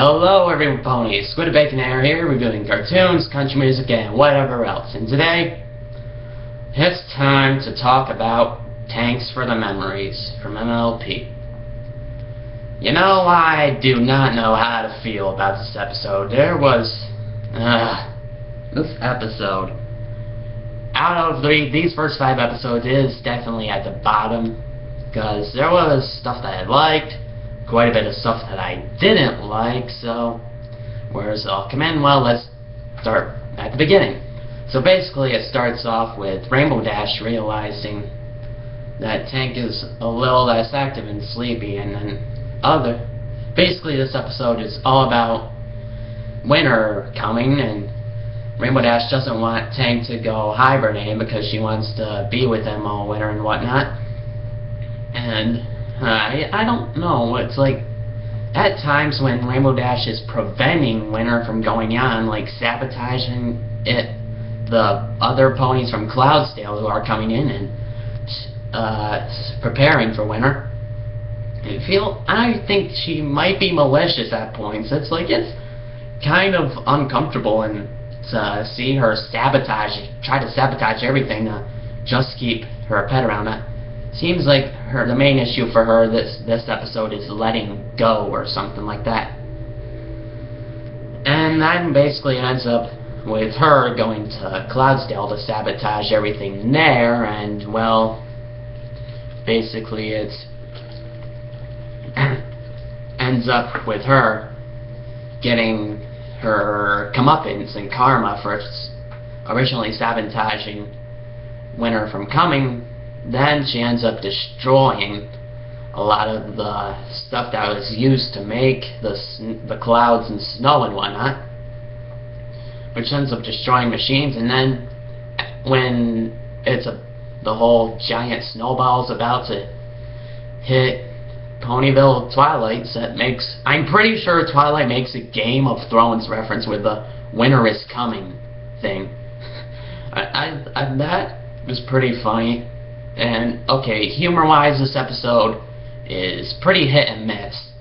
Hello everyone, ponies. Squid Baconator here, reviewing cartoons, country music, and whatever else. And today, it's time to talk about Tanks for the Memories from MLP. You know, I do not know how to feel about this episode. This episode, out of these first 5 episodes, is definitely at the bottom, because there was stuff that I liked, quite a bit of stuff that I didn't like, so where's it all come in? Well, let's start at the beginning. So basically it starts off with Rainbow Dash realizing that Tank is a little less active and sleepy, and then basically this episode is all about winter coming, and Rainbow Dash doesn't want Tank to go hibernating because she wants to be with him all winter and whatnot. And I don't know, it's like, at times when Rainbow Dash is preventing winter from going on, like sabotaging it, the other ponies from Cloudsdale who are coming in and preparing for winter, I think she might be malicious at points. It's like, it's kind of uncomfortable and to see her try to sabotage everything to just keep her pet around. It seems like the main issue for her this episode is letting go or something like that. And then basically it ends up with her going to Cloudsdale to sabotage everything there, and well, basically it ends up with her getting her comeuppance and karma for originally sabotaging winter from coming. Then she ends up destroying a lot of the stuff that was used to make the clouds and snow and whatnot, which ends up destroying machines. And then when the whole giant snowball's about to hit Ponyville Twilight, I'm pretty sure Twilight makes a Game of Thrones reference with the winter is coming thing. That was pretty funny. And okay, humor-wise, this episode is pretty hit and miss.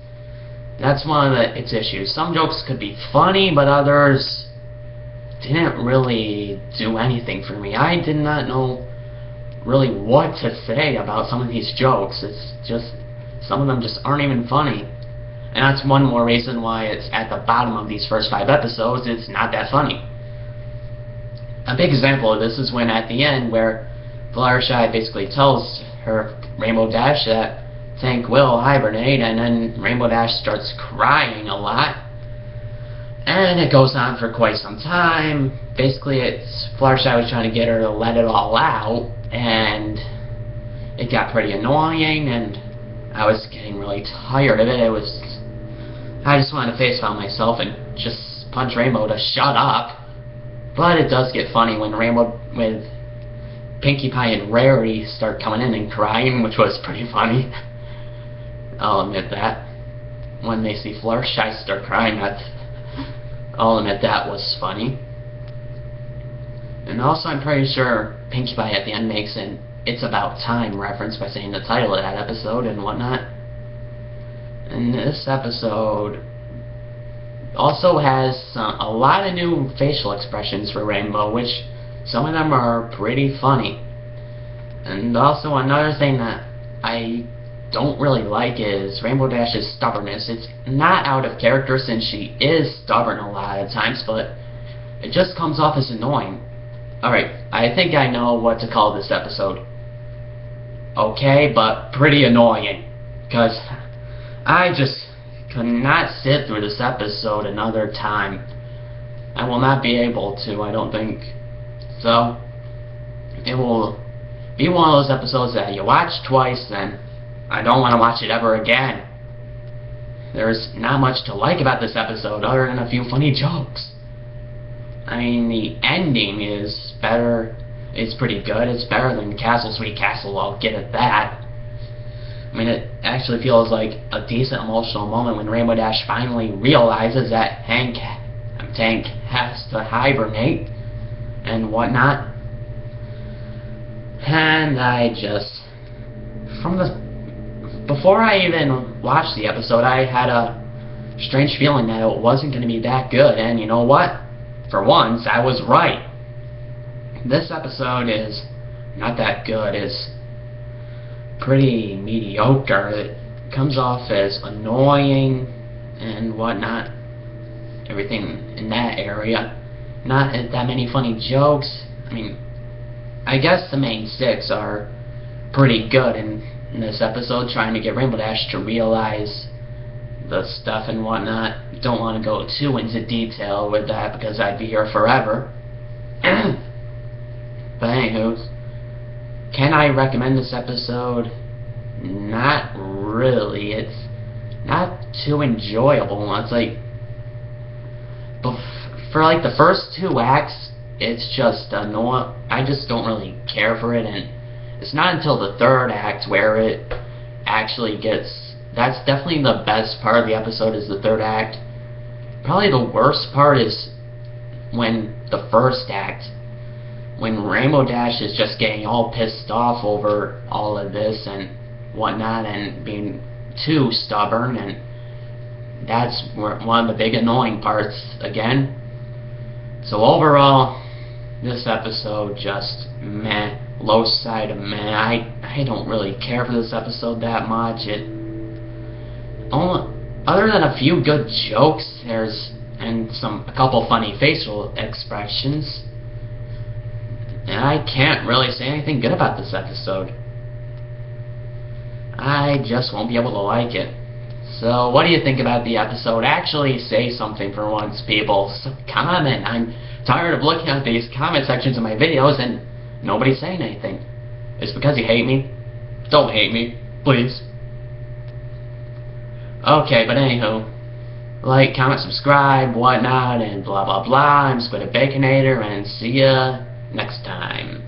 That's one of its issues. Some jokes could be funny, but others didn't really do anything for me. I did not know really what to say about some of these jokes. It's just, some of them just aren't even funny. And that's one more reason why it's at the bottom of these first 5 episodes. It's not that funny. A big example of this is when at the end, where Fluttershy basically tells her Rainbow Dash that Tank will hibernate, and then Rainbow Dash starts crying a lot, and it goes on for quite some time. Basically, Fluttershy was trying to get her to let it all out, and it got pretty annoying, and I was getting really tired of it. I just wanted to facepalm myself and just punch Rainbow to shut up. But it does get funny when with Pinkie Pie and Rarity start coming in and crying, which was pretty funny. I'll admit that. When they see Fluttershy start crying, I'll admit that was funny. And also, I'm pretty sure Pinkie Pie at the end makes an "It's About Time" reference by saying the title of that episode and whatnot. And this episode also has a lot of new facial expressions for Rainbow, which some of them are pretty funny. And also another thing that I don't really like is Rainbow Dash's stubbornness. It's not out of character since she is stubborn a lot of times, but it just comes off as annoying. Alright, I think I know what to call this episode. Okay, but pretty annoying. Because I just could not sit through this episode another time. I will not be able to, I don't think. So, it will be one of those episodes that you watch twice, and I don't want to watch it ever again. There's not much to like about this episode other than a few funny jokes. I mean, the ending is better. It's pretty good. It's better than Castle Sweet Castle, I'll get at that. I mean, it actually feels like a decent emotional moment when Rainbow Dash finally realizes that Tank has to hibernate and whatnot. And I just, before I even watched the episode, I had a strange feeling that it wasn't going to be that good, and you know what? For once, I was right. This episode is not that good. It's pretty mediocre. It comes off as annoying and whatnot. Everything in that area. Not that many funny jokes. I mean, I guess the main 6 are pretty good in this episode, trying to get Rainbow Dash to realize the stuff and whatnot. Don't want to go too into detail with that because I'd be here forever. But anywho, can I recommend this episode? Not really. It's not too enjoyable. It's like, for like the first 2 acts, it's just annoying. I just don't really care for it, and it's not until the 3rd act where it actually gets. That's definitely the best part of the episode, is the 3rd act. Probably the worst part is when the 1st act, when Rainbow Dash is just getting all pissed off over all of this and whatnot, and being too stubborn, and that's one of the big annoying parts again. So overall, this episode just meh, low side of meh. I don't really care for this episode that much. Other than a few good jokes, and a couple funny facial expressions, and I can't really say anything good about this episode. I just won't be able to like it. So what do you think about the episode? Actually say something for once, people. So comment. I'm tired of looking at these comment sections of my videos and nobody's saying anything. It's because you hate me? Don't hate me, please. Okay, but anywho, like, comment, subscribe, whatnot, and blah blah blah. I'm Squid Baconator, and see ya next time.